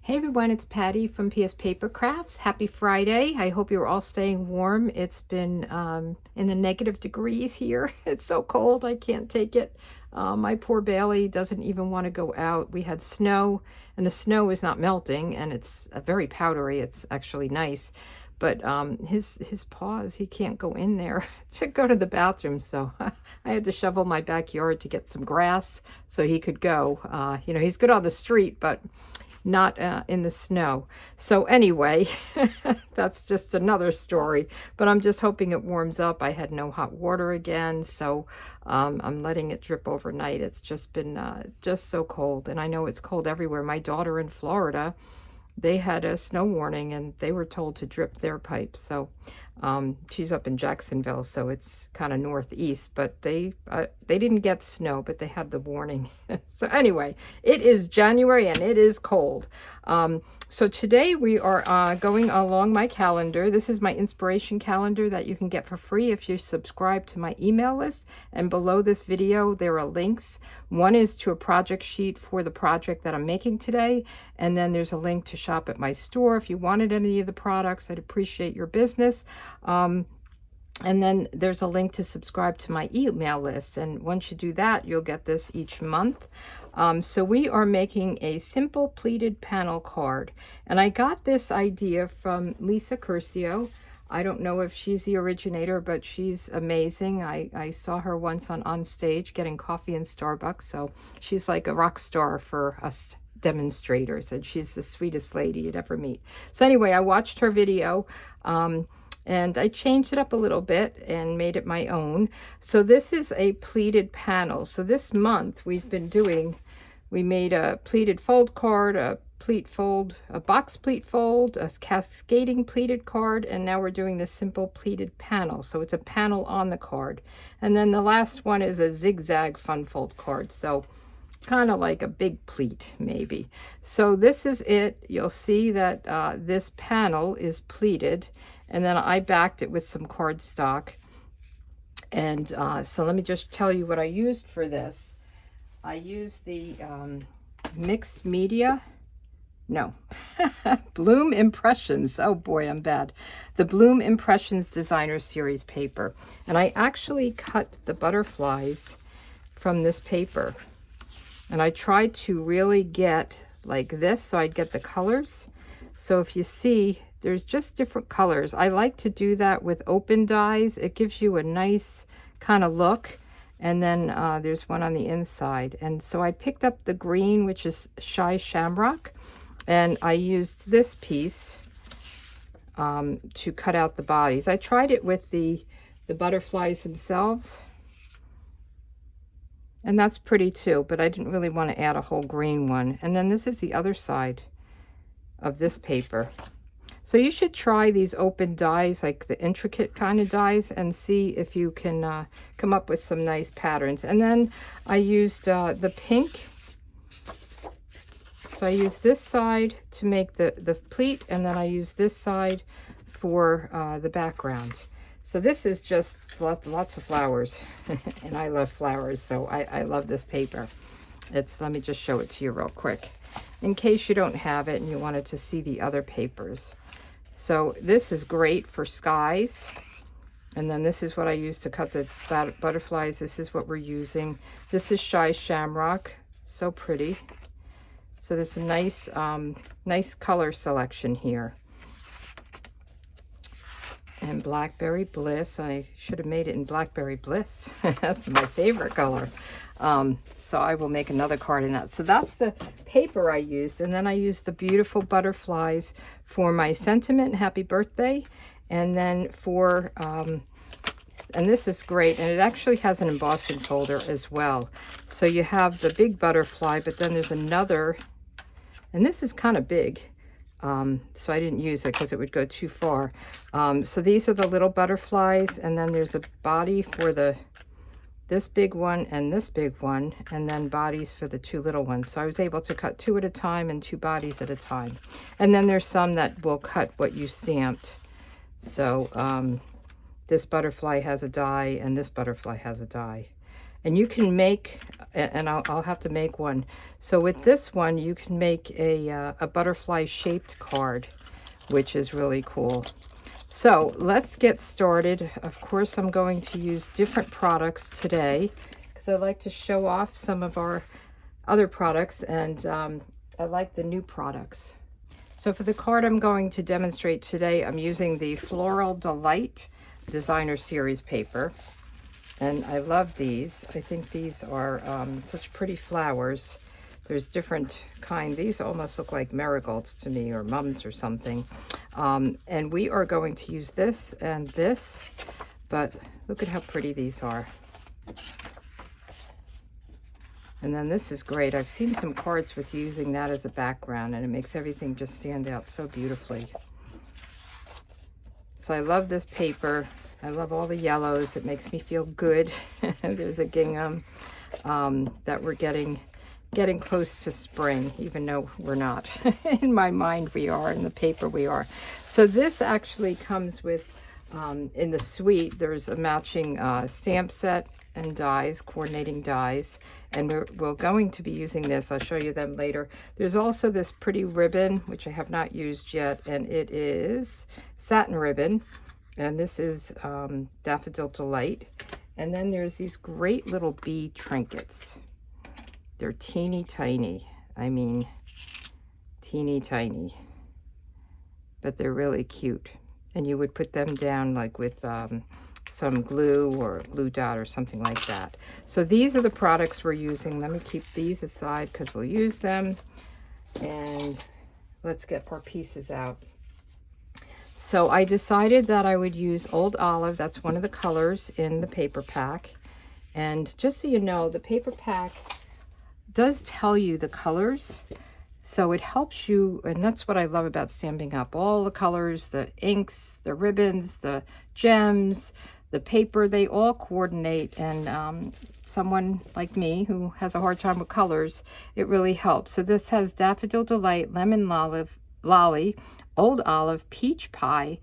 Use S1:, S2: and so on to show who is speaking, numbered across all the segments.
S1: Hey everyone, it's Patty from pspapercrafts. Happy Friday. I hope you're all staying warm. It's been in the negative degrees here. It's so cold, I can't take it. My poor Bailey doesn't even want to go out. We had snow, and the snow is not melting, and it's very powdery. It's actually nice. But his paws, he can't go in there to go to the bathroom. So I had to shovel my backyard to get some grass so he could go. He's good on the street, but not in the snow. So anyway, that's just another story, but I'm just hoping it warms up. I had no hot water again, so I'm letting it drip overnight. It's just been just so cold, and I know it's cold everywhere. My daughter in Florida, they had a snow warning and they were told to drip their pipes. So she's up in Jacksonville, so it's kind of northeast, but they didn't get snow, but they had the warning. So anyway, it is January and it is cold. So today we are going along my calendar. This is my inspiration calendar that you can get for free if you subscribe to my email list. And below this video, there are links. One is to a project sheet for the project that I'm making today. And then there's a link to shop at my store. If you wanted any of the products, I'd appreciate your business. And then there's a link to subscribe to my email list. And once you do that, you'll get this each month. So we are making a simple pleated panel card. And I got this idea from Lisa Curcio. I don't know if she's the originator, but she's amazing. I saw her once on stage getting coffee in Starbucks. So she's like a rock star for us demonstrators. And she's the sweetest lady you'd ever meet. So anyway, I watched her video. And I changed it up a little bit and made it my own. So this is a pleated panel. So this month we made a pleated fold card, a pleat fold, a box pleat fold, a cascading pleated card, and now we're doing the simple pleated panel. So it's a panel on the card. And then the last one is a zigzag fun fold card. So kind of like a big pleat maybe. So this is it. You'll see that this panel is pleated, and then I backed it with some cardstock. And so let me just tell you what I used for this. I used the mixed media, no, Bloom Impressions. Oh boy, I'm bad. The Bloom Impressions Designer Series paper. And I actually cut the butterflies from this paper. And I tried to really get like this so I'd get the colors. So if you see, there's just different colors. I like to do that with open dies. It gives you a nice kind of look. And then there's one on the inside. And so I picked up the green, which is Shy Shamrock. And I used this piece to cut out the bodies. I tried it with the butterflies themselves. And that's pretty too, but I didn't really want to add a whole green one. And then this is the other side of this paper. So you should try these open dies, like the intricate kind of dies, and see if you can come up with some nice patterns. And then I used the pink. So I used this side to make the pleat, and then I used this side for the background. So this is just lots of flowers, and I love flowers, so I love this paper. Let me just show it to you real quick, in case you don't have it and you wanted to see the other papers. So this is great for skies, and then this is what I use to cut the butterflies. This is what we're using. This is Shy Shamrock, so pretty. So there's a nice color selection here. And Blackberry Bliss. I should have made it in Blackberry Bliss. That's my favorite color. So I will make another card in that. So that's the paper I used. And then I used the beautiful butterflies for my sentiment, happy birthday. And then for, and this is great. And it actually has an embossing folder as well. So you have the big butterfly, but then there's another, and this is kind of big. So I didn't use it because it would go too far. So these are the little butterflies, and then there's a body for this big one and this big one, and then bodies for the two little ones. So I was able to cut 2 at a time and 2 bodies at a time. And then there's some that will cut what you stamped. So this butterfly has a die and this butterfly has a die. And you can make, and I'll have to make one. So with this one, you can make a butterfly shaped card, which is really cool. So let's get started. Of course, I'm going to use different products today because I like to show off some of our other products, and I like the new products. So for the card I'm going to demonstrate today, I'm using the Floral Delight Designer Series paper. And I love these. I think these are such pretty flowers. There's different kind. These almost look like marigolds to me, or mums or something. And we are going to use this and this, but look at how pretty these are. And then this is great. I've seen some cards with using that as a background, and it makes everything just stand out so beautifully. So I love this paper. I love all the yellows. It makes me feel good. There's a gingham that we're getting close to spring, even though we're not. In my mind we are, in the paper we are. So this actually comes with, in the suite, there's a matching stamp set and dies, coordinating dies, and we're going to be using this. I'll show you them later. There's also this pretty ribbon, which I have not used yet, and it is satin ribbon. And this is Daffodil Delight. And then there's these great little bee trinkets. They're teeny tiny. I mean, teeny tiny. But they're really cute. And you would put them down like with some glue or glue dot or something like that. So these are the products we're using. Let me keep these aside because we'll use them. And let's get our pieces out. So I decided that I would use Old Olive. That's one of the colors in the paper pack. And just so you know, the paper pack does tell you the colors. So it helps you, and that's what I love about Stampin' Up. All the colors, the inks, the ribbons, the gems, the paper, they all coordinate. And someone like me who has a hard time with colors, it really helps. So this has Daffodil Delight, Lemon Lolly, Old Olive, Peach Pie,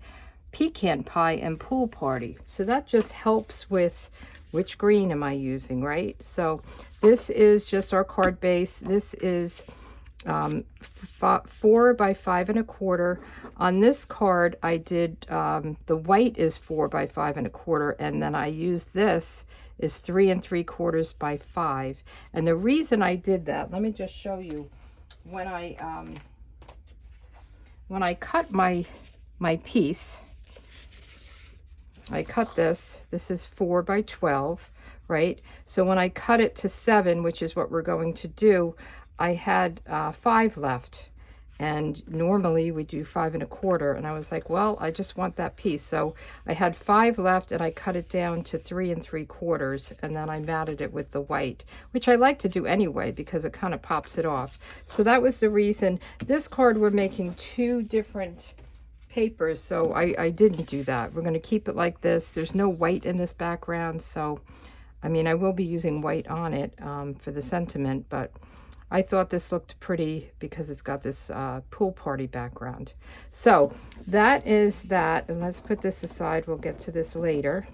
S1: Pecan Pie, and Pool Party. So that just helps with which green am I using, right? So this is just our card base. This is 4 by 5 1/4. On this card, I did, the white is 4 by 5 1/4, and then I used this is 3 3/4 by 5. And the reason I did that, let me just show you. When I cut my piece, I cut this is 4 by 12, right? So when I cut it to 7, which is what we're going to do, I had 5 left. And normally we do 5 1/4. And I was like, well, I just want that piece. So I had 5 left, and I cut it down to 3 3/4. And then I matted it with the white, which I like to do anyway because it kind of pops it off. So that was the reason. This card, we're making 2 different papers, so I didn't do that. We're going to keep it like this. There's no white in this background, so I mean, I will be using white on it for the sentiment, but I thought this looked pretty because it's got this pool party background. So that is that, and let's put this aside. We'll get to this later.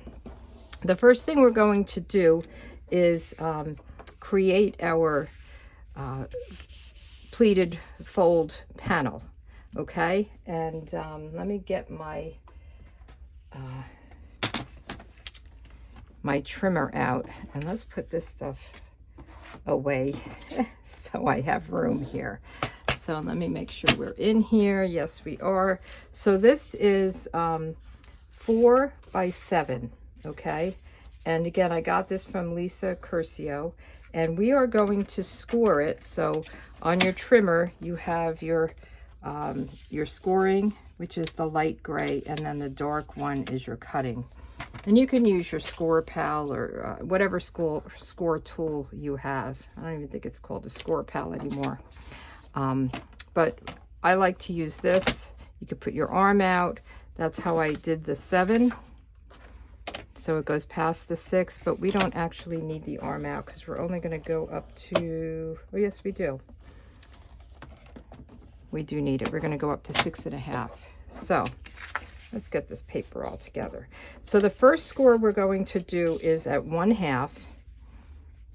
S1: The first thing we're going to do is create our pleated fold panel. Okay, and let me get my my trimmer out, and let's put this stuff away so I have room here. So let me make sure we're in here. Yes, we are. So this is 4 by 7, okay? And again, I got this from Lisa Curcio, and we are going to score it. So on your trimmer, you have your scoring, which is the light gray, and then the dark one is your cutting. And you can use your score pal or whatever score tool you have. I don't even think it's called a score pal anymore. But I like to use this. You could put your arm out. That's how I did the 7. So it goes past the 6, but we don't actually need the arm out because we're only going to go up to, oh yes, we do. We do need it. We're going to go up to 6.5. So let's get this paper all together. So the first score we're going to do is at 1/2.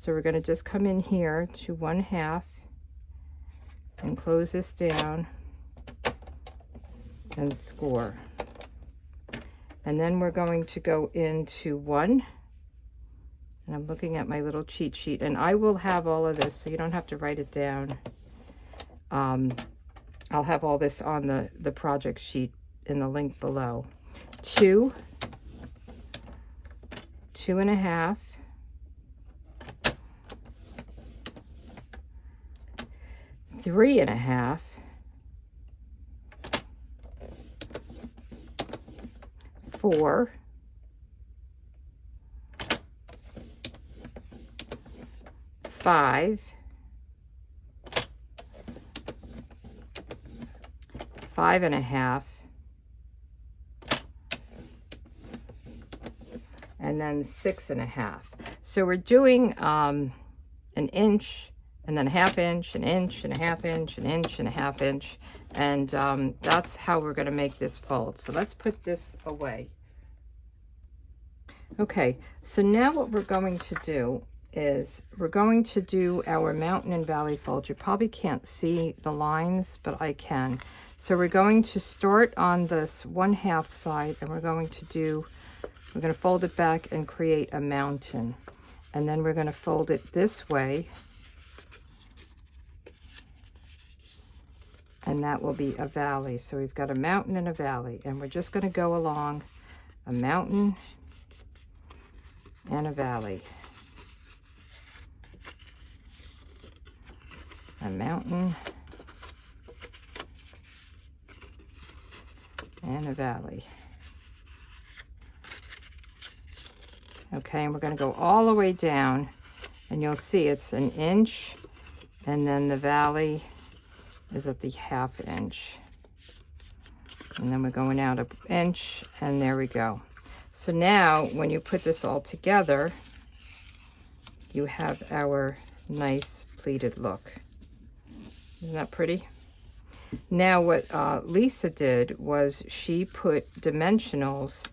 S1: So we're going to just come in here to 1/2 and close this down and score. And then we're going to go into 1, and I'm looking at my little cheat sheet, and I will have all of this so you don't have to write it down. I'll have all this on the project sheet in the link below. 2, 2.5, 3.5, 4, 5, 5.5, and then 6.5. So we're doing an inch, and then 1/2 inch, an inch and a 1/2 inch, an inch and a 1/2 inch, and that's how we're going to make this fold. So let's put this away. Okay, so now what we're going to do is we're going to do our mountain and valley fold. You probably can't see the lines, but I can. So we're going to start on this 1/2 side, and we're going to fold it back and create a mountain. And then we're going to fold it this way, and that will be a valley. So we've got a mountain and a valley, and we're just going to go along a mountain and a valley, a mountain and a valley. Okay, and we're going to go all the way down, and you'll see it's an inch, and then the valley is at the 1/2 inch, and then we're going out an inch, and there we go. So now when you put this all together, you have our nice pleated look. Isn't that pretty? Now what Lisa did was she put dimensionals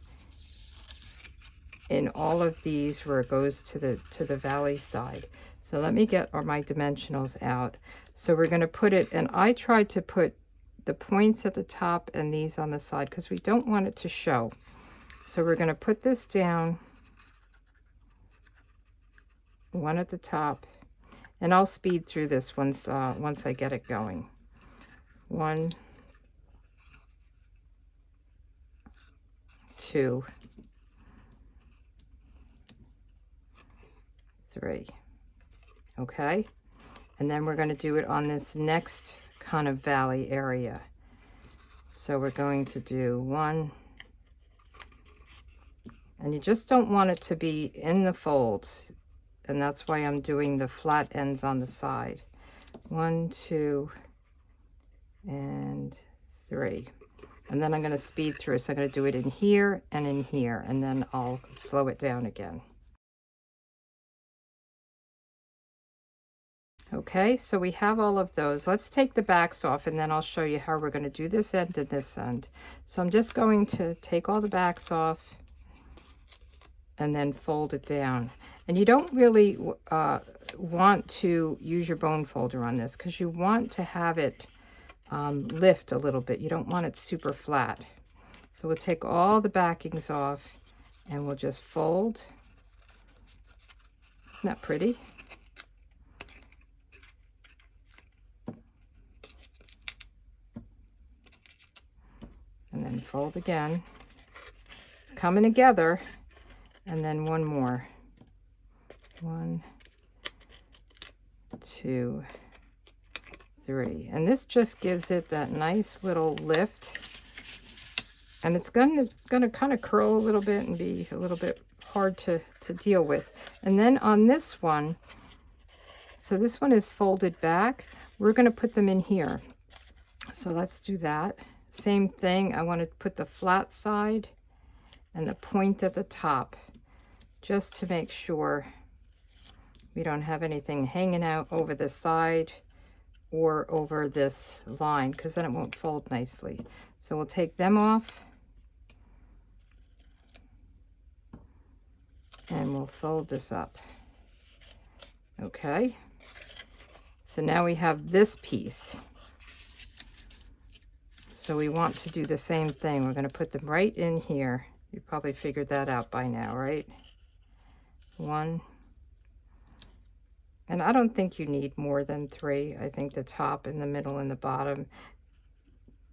S1: in all of these where it goes to the valley side. So let me get my dimensionals out. So we're going to put it, and I tried to put the points at the top and these on the side because we don't want it to show. So we're going to put this down, one at the top, and I'll speed through this once I get it going. 1, 2, 3. Okay, and then we're going to do it on this next kind of valley area. So we're going to do 1, and you just don't want it to be in the folds, and that's why I'm doing the flat ends on the side. 1, 2, and 3. And then I'm going to speed through, so I'm going to do it in here, and then I'll slow it down again. Okay, so we have all of those. Let's take the backs off, and then I'll show you how we're going to do this end and this end. So I'm just going to take all the backs off and then fold it down. And you don't really want to use your bone folder on this because you want to have it lift a little bit. You don't want it super flat. So we'll take all the backings off and we'll just fold. Isn't that pretty? And then fold again. It's coming together. And then one more. 1, 2, 3. And this just gives it that nice little lift. And it's gonna kind of curl a little bit and be a little bit hard to deal with. And then on this one, so this one is folded back, we're gonna put them in here. So let's do that. Same thing, I want to put the flat side and the point at the top, just to make sure we don't have anything hanging out over the side or over this line, because then it won't fold nicely. So we'll take them off and we'll fold this up. Okay, so now we have this piece. So we want to do the same thing. We're going to put them right in here. You probably figured that out by now, right? One. And I don't think you need more than 3. I think the top and the middle and the bottom,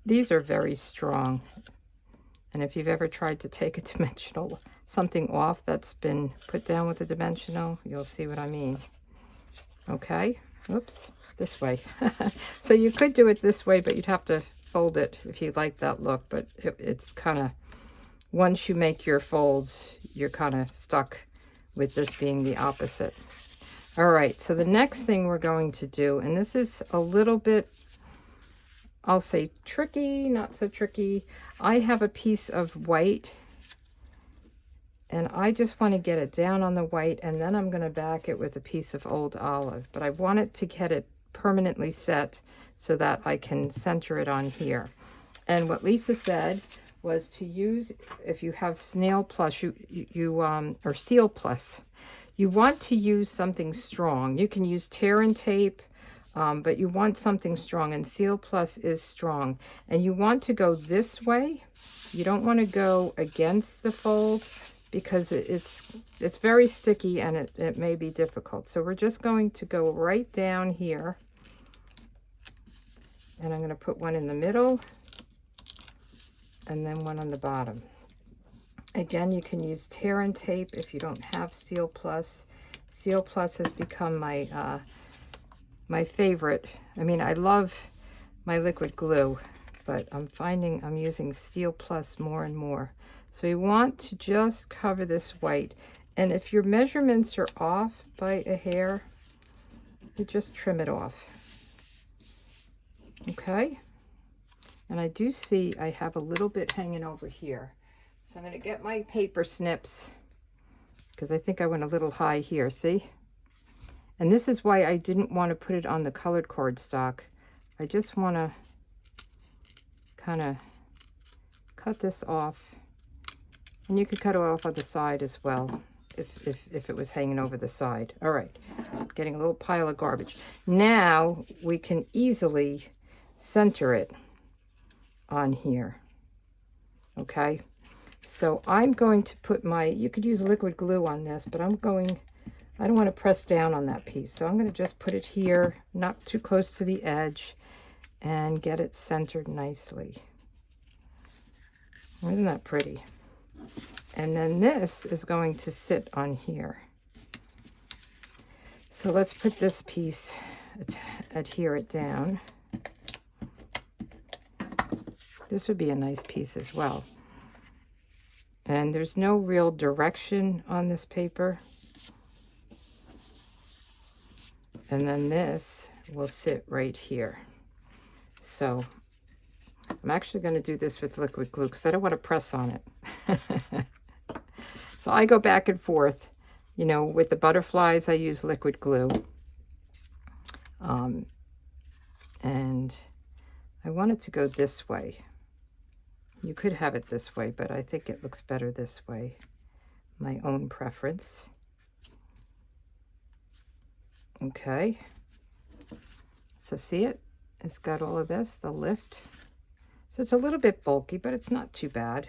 S1: these are very strong. And if you've ever tried to take a dimensional, something off that's been put down with a dimensional, you'll see what I mean. Okay, oops, this way. So you could do it this way, but you'd have to fold it if you like that look. But it's kind of, once you make your folds, you're kind of stuck with this being the opposite. All right, so the next thing we're going to do, and this is a little bit, I'll say tricky, not so tricky. I have a piece of white, and I just want to get it down on the white, and then I'm going to back it with a piece of old olive. But I want it to get it permanently set so that I can center it on here. And what Lisa said was to use, if you have snail plus, or seal plus, you want to use something strong. You can use tear and tape, but you want something strong, and Seal Plus is strong. And you want to go this way. You don't want to go against the fold because it's very sticky and it may be difficult. So we're just going to go right down here. And I'm going to put one in the middle and then one on the bottom. Again, you can use tear and tape if you don't have Seal Plus. Seal Plus has become my my favorite. I mean, I love my liquid glue, but I'm finding I'm using Seal Plus more and more. So you want to just cover this white. And if your measurements are off by a hair, you just trim it off. Okay? And I do see I have a little bit hanging over here. So I'm going to get my paper snips because I think I went a little high here, see? And this is why I didn't want to put it on the colored cardstock. I just want to kind of cut this off. And you could cut it off on the side as well if it was hanging over the side. All right, getting a little pile of garbage. Now we can easily center it on here, okay? So I'm going to put my, you could use liquid glue on this, but I don't want to press down on that piece. So I'm going to just put it here, not too close to the edge, and get it centered nicely. Isn't that pretty? And then this is going to sit on here. So let's put this piece, adhere it down. This would be a nice piece as well. And there's no real direction on this paper. And then this will sit right here. So I'm actually going to do this with liquid glue because I don't want to press on it. So I go back and forth. You know, with the butterflies, I use liquid glue. And I want it to go this way. You could have it this way, but I think it looks better this way. My own preference. Okay. So see it? It's got all of this, the lift. So it's a little bit bulky, but it's not too bad.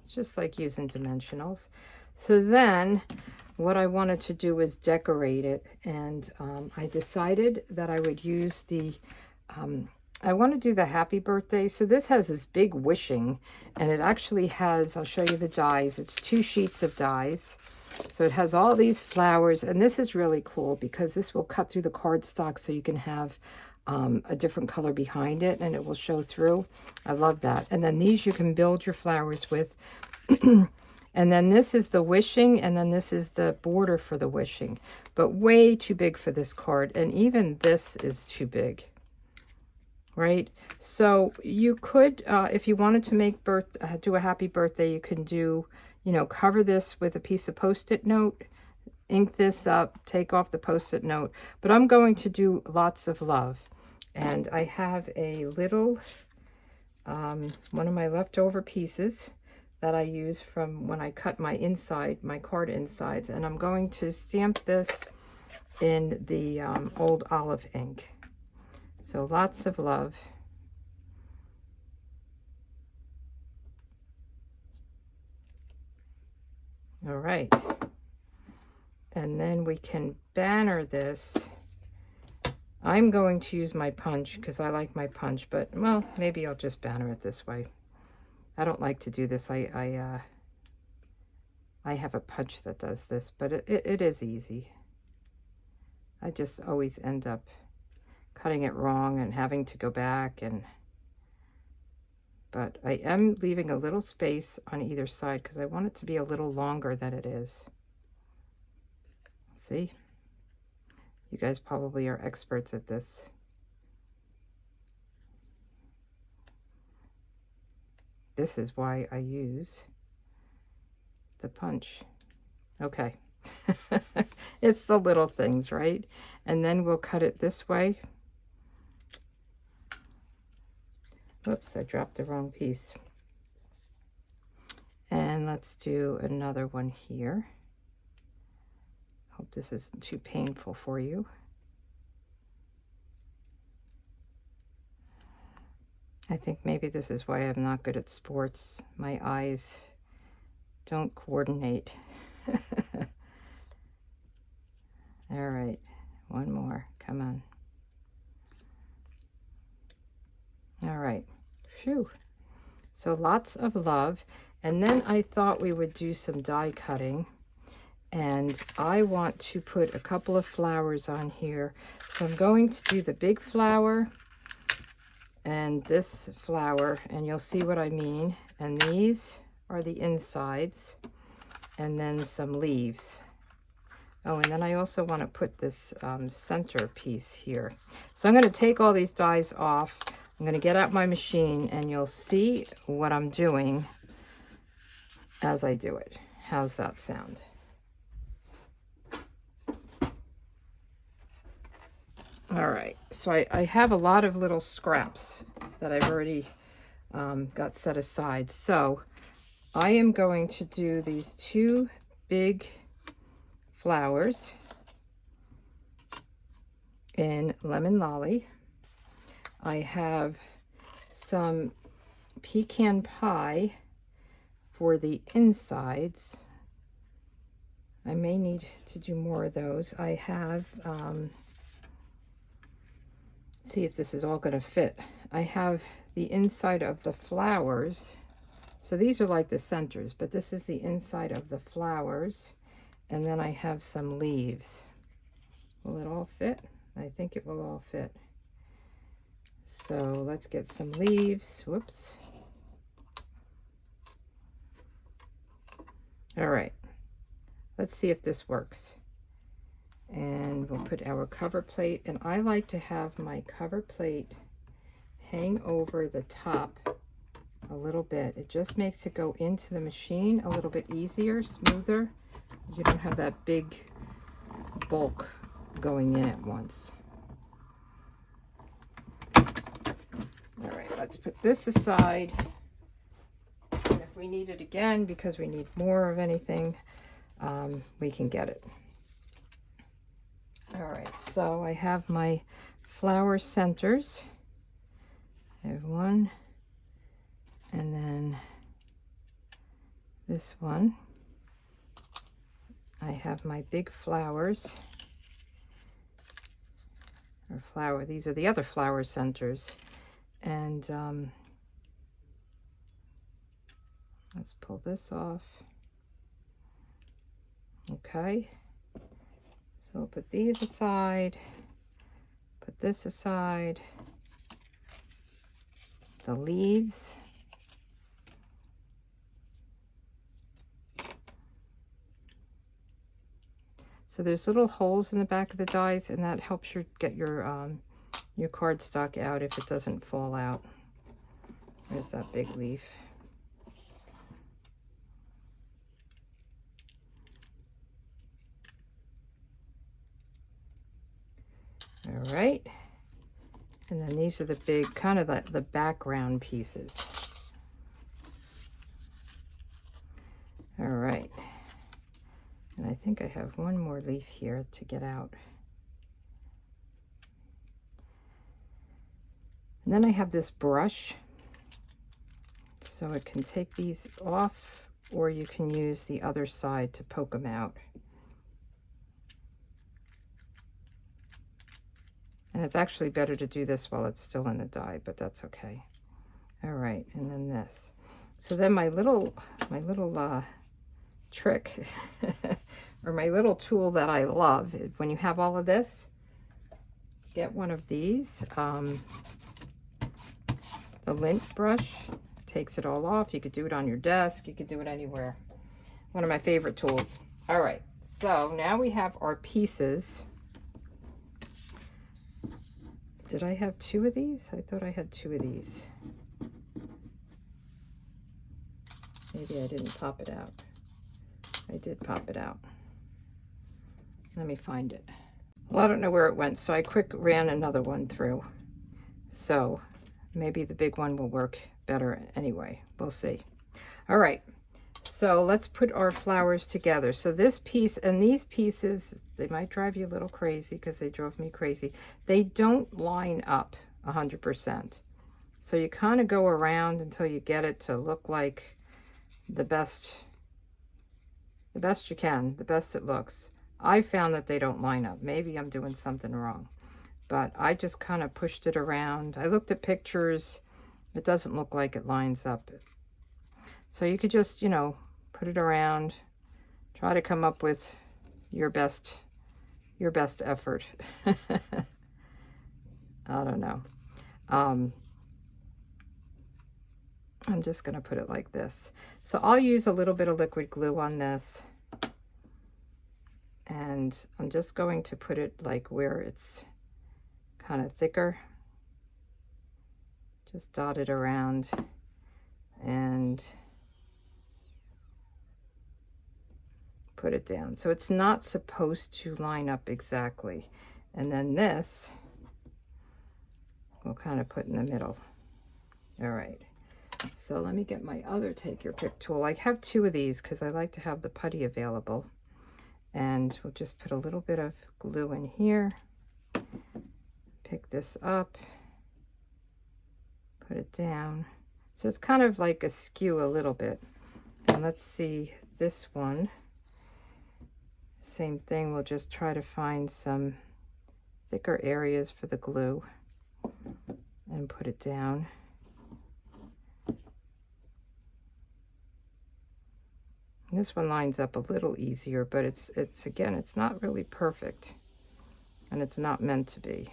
S1: It's just like using dimensionals. So then what I wanted to do was decorate it. And I decided that I would use the... I want to do the happy birthday. So this has this big wishing, and it actually has, I'll show you the dies. It's 2 sheets of dies. So it has all these flowers, and this is really cool because this will cut through the cardstock so you can have a different color behind it, and it will show through. I love that. And then these you can build your flowers with. And then this is the wishing, and then this is the border for the wishing. But way too big for this card, and even this is too big. Right? So you could, if you wanted to make do a happy birthday, you can do, you know, cover this with a piece of Post-it note, ink this up, take off the Post-it note. But I'm going to do lots of love. And I have a little, one of my leftover pieces that I use from when I cut my card insides. And I'm going to stamp this in the old olive ink. So lots of love. All right. And then we can banner this. I'm going to use my punch because I like my punch, but well, maybe I'll just banner it this way. I don't like to do this. I have a punch that does this, but it is easy. I just always end up cutting it wrong and having to go back, but I am leaving a little space on either side because I want it to be a little longer than it is. See? You guys probably are experts at this. This is why I use the punch. Okay. It's the little things, right? And then we'll cut it this way. Whoops, I dropped the wrong piece. And let's do another one here. Hope this isn't too painful for you. I think maybe this is why I'm not good at sports. My eyes don't coordinate. All right, one more, come on. All right, phew. So lots of love. And then I thought we would do some die cutting. And I want to put a couple of flowers on here. So I'm going to do the big flower and this flower, and you'll see what I mean. And these are the insides, and then some leaves. Oh, and then I also want to put this center piece here. So I'm going to take all these dies off. I'm going to get out my machine, and you'll see what I'm doing as I do it. How's that sound? All right, so I have a lot of little scraps that I've already got set aside. So I am going to do these two big flowers in Lemon Lolly. I have some pecan pie for the insides. I may need to do more of those. I have, see if this is all going to fit. I have the inside of the flowers. So these are like the centers, but this is the inside of the flowers. And then I have some leaves. Will it all fit? I think it will all fit. So let's get some leaves. Whoops. All right. Let's see if this works. And we'll put our cover plate. And I like to have my cover plate hang over the top a little bit. It just makes it go into the machine a little bit easier, smoother. You don't have that big bulk going in at once. All right, let's put this aside. And if we need it again, because we need more of anything, we can get it. All right, so I have my flower centers. I have one, and then this one. I have my big flowers, or flower, these are the other flower centers. And let's pull this off. Okay, so we'll put these aside, put this aside, the leaves. So there's little holes in the back of the dies, and that helps you get your cardstock out if it doesn't fall out. There's that big leaf. All right. And then these are the big, kind of the background pieces. All right. And I think I have one more leaf here to get out. And then I have this brush, so it can take these off, or you can use the other side to poke them out. And it's actually better to do this while it's still in the dye, but that's okay. All right, and then this. So then my little trick or my little tool that I love, when you have all of this, get one of these. The lint brush takes it all off. You could do it on your desk. You could do it anywhere. One of my favorite tools. All right, so now we have our pieces. Did I have two of these? I thought I had two of these. Maybe I didn't pop it out. I did pop it out. Let me find it. Well, I don't know where it went, so I quick ran another one through. So maybe the big one will work better anyway. We'll see. All right, so let's put our flowers together. So this piece and these pieces, they might drive you a little crazy because they drove me crazy. They don't line up 100%. So you kind of go around until you get it to look like the best you can, the best it looks. I found that they don't line up. Maybe I'm doing something wrong, but I just kind of pushed it around. I looked at pictures. It doesn't look like it lines up. So you could just, you know, put it around, try to come up with your best effort. I don't know. I'm just going to put it like this. So I'll use a little bit of liquid glue on this. And I'm just going to put it like where it's kind of thicker. Just dot it around and put it down. So it's not supposed to line up exactly. And then this we'll kind of put in the middle. All right. So let me get my other take your pick tool. I have two of these because I like to have the putty available. And we'll just put a little bit of glue in here. Pick this up. Put it down. So it's kind of like askew a little bit. And let's see this one. Same thing, we'll just try to find some thicker areas for the glue and put it down. And this one lines up a little easier, but it's again, it's not really perfect, and it's not meant to be.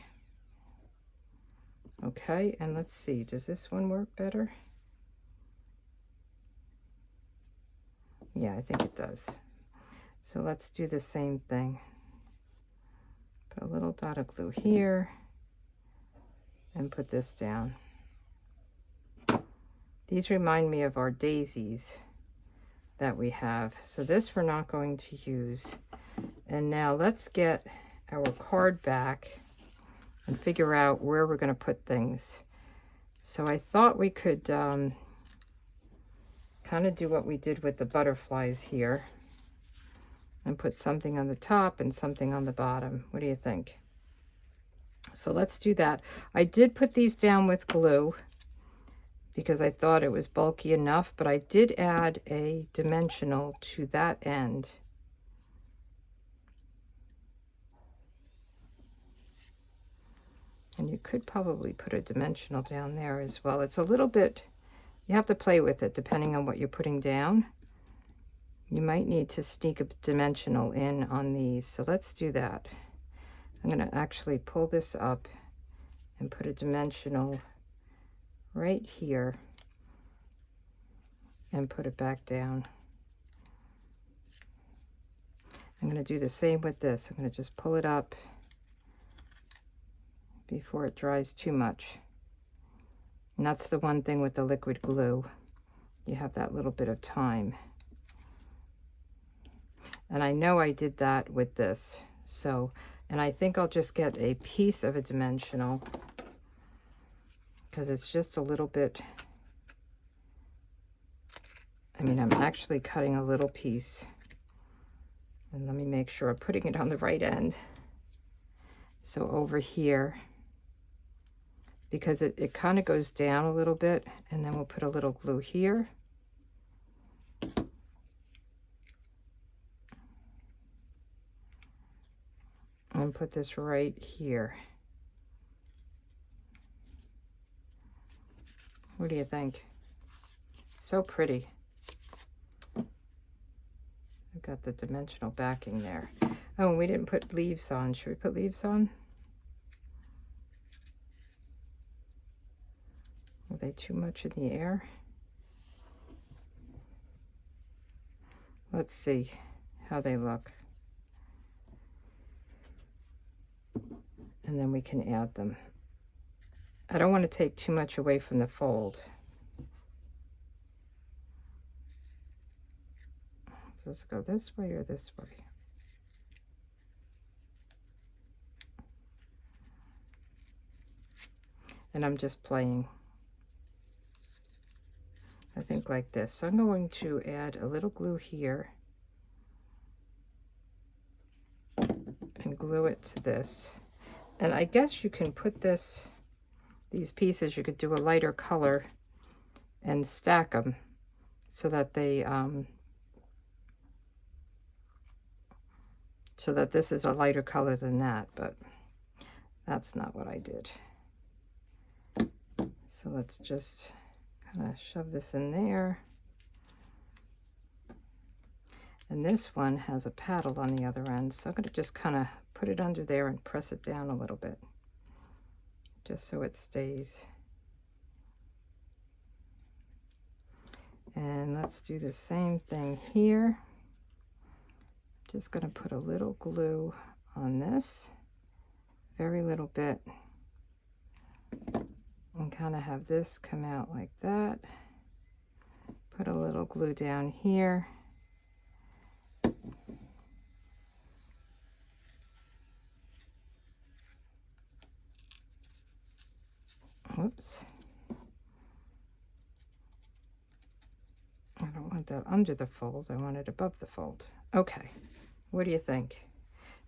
S1: Okay, and let's see, does this one work better? Yeah, I think it does. So let's do the same thing. Put a little dot of glue here and put this down. These remind me of our daisies that we have. So this we're not going to use. And now let's get our card back and figure out where we're going to put things. So I thought we could kind of do what we did with the butterflies here and put something on the top and something on the bottom. What do you think? So let's do that. I did put these down with glue because I thought it was bulky enough, but I did add a dimensional to that end. And you could probably put a dimensional down there as well. It's a little bit, you have to play with it depending on what you're putting down. You might need to sneak a dimensional in on these. So let's do that. I'm going to actually pull this up and put a dimensional right here and put it back down. I'm going to do the same with this. I'm going to just pull it up before it dries too much. And that's the one thing with the liquid glue. You have that little bit of time. And I know I did that with this. So, and I think I'll just get a piece of a dimensional because it's just a little bit, I mean, I'm actually cutting a little piece. And let me make sure I'm putting it on the right end. So over here, because it kind of goes down a little bit, and then we'll put a little glue here. And put this right here. What do you think? So pretty. I've got the dimensional backing there. Oh, and we didn't put leaves on. Should we put leaves on? Are they too much in the air? Let's see how they look. And then we can add them. I don't want to take too much away from the fold. So let's go this way or this way. And I'm just playing. I think like this. So I'm going to add a little glue here and glue it to this. And I guess you can put these pieces, you could do a lighter color and stack them so that they, so that this is a lighter color than that, but that's not what I did. So let's just kind of shove this in there. And this one has a paddle on the other end, so I'm going to just kind of put it under there and press it down a little bit, just so it stays. And let's do the same thing here. Just going to put a little glue on this, very little bit, and kind of have this come out like that. Put a little glue down here. Whoops. I don't want that under the fold. I want it above the fold. Okay. What do you think?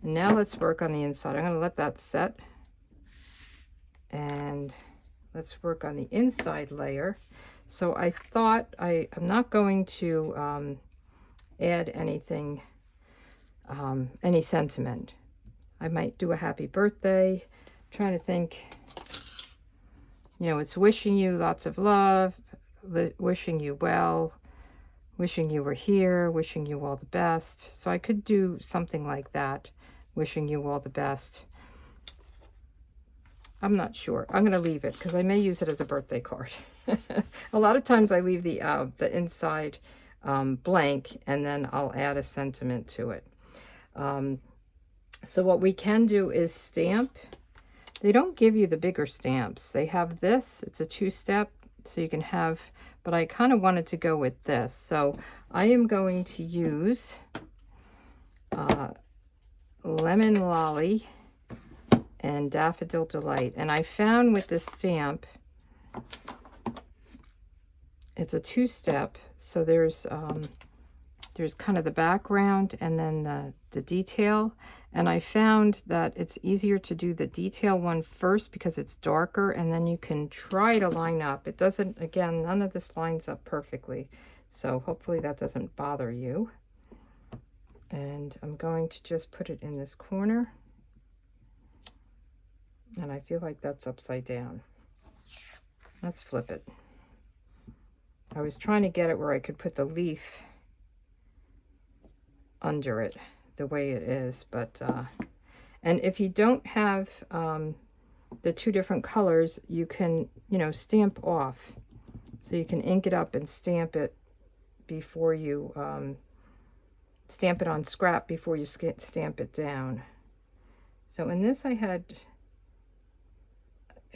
S1: And now let's work on the inside. I'm going to let that set. And let's work on the inside layer. So I thought I'm not going to add anything, any sentiment. I might do a happy birthday. I'm trying to think. You know, it's wishing you lots of love, wishing you well, wishing you were here, wishing you all the best. So I could do something like that, wishing you all the best. I'm not sure. I'm going to leave it because I may use it as a birthday card. A lot of times I leave the inside blank, and then I'll add a sentiment to it. So what we can do is stamp. They don't give you the bigger stamps. They have this. It's a 2-step, so you can have, but I kind of wanted to go with this. So I am going to use Lemon Lolly and Daffodil Delight. And I found with this stamp, it's a 2-step. So there's kind of the background and then the detail. And I found that it's easier to do the detail one first because it's darker, and then you can try to line up. It doesn't, again, none of this lines up perfectly. So hopefully that doesn't bother you. And I'm going to just put it in this corner. And I feel like that's upside down. Let's flip it. I was trying to get it where I could put the leaf under it the way it is, but and if you don't have the 2 different colors, you can, you know, stamp off. So you can ink it up and stamp it before you stamp it on scrap before you stamp it down. So in this I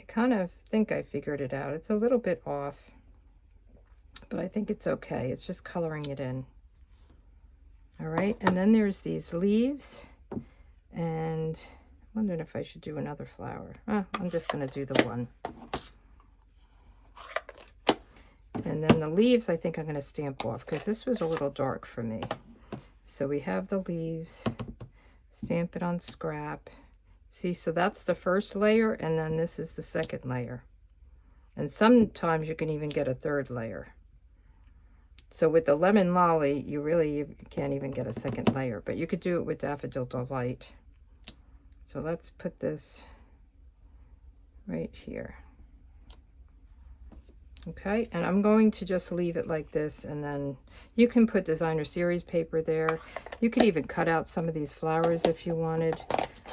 S1: kind of think I figured it out. It's a little bit off, but I think it's okay. It's just coloring it in. All right, and then there's these leaves, and I'm wondering if I should do another flower. I'm just going to do the one. And then the leaves I think I'm going to stamp off because this was a little dark for me. So we have the leaves, stamp it on scrap. See, so that's the first layer, and then this is the second layer. And sometimes you can even get a third layer. So with the Lemon Lolly, you can't even get a second layer, but you could do it with Daffodil Delight. So let's put this right here. Okay, and I'm going to just leave it like this, and then you can put designer series paper there. You could even cut out some of these flowers if you wanted.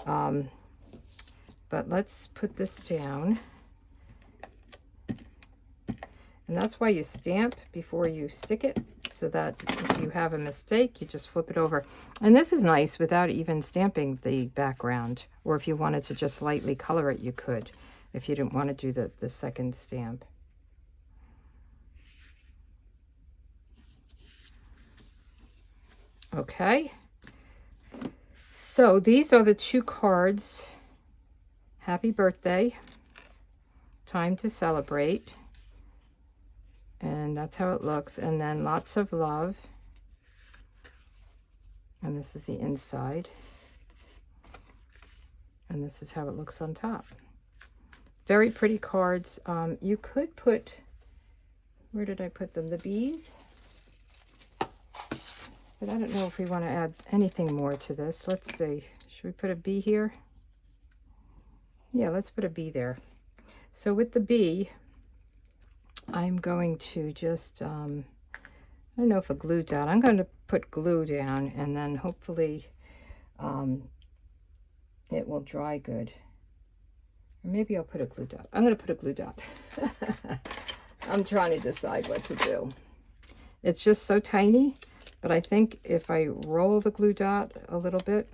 S1: But let's put this down. And that's why you stamp before you stick it, so that if you have a mistake, you just flip it over. And this is nice without even stamping the background. Or if you wanted to just lightly color it, you could, if you didn't want to do the second stamp. Okay. So these are the 2 cards. Happy birthday. Time to celebrate. And that's how it looks. And then lots of love. And this is the inside. And this is how it looks on top. Very pretty cards. You could put, where did I put them? The bees. But I don't know if we want to add anything more to this. Let's see. Should we put a bee here? Yeah, let's put a bee there. So with the bee, I'm going to just, I don't know if a glue dot. I'm going to put glue down, and then hopefully it will dry good. Or maybe I'll put a glue dot. I'm going to put a glue dot. I'm trying to decide what to do. It's just so tiny, but I think if I roll the glue dot a little bit,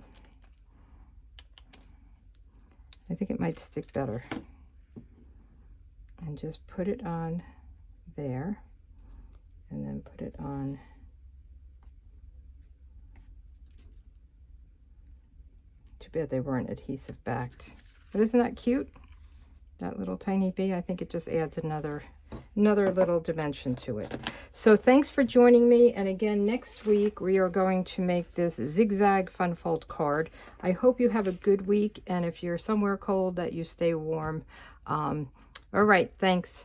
S1: I think it might stick better. And just put it on there, and then put it on too bad they weren't adhesive backed, but isn't that cute, that little tiny bee? I think it just adds another little dimension to it. So thanks for joining me, and again, next week we are going to make this zigzag fun fold card. I hope you have a good week, and if you're somewhere cold, that you stay warm. All right, thanks.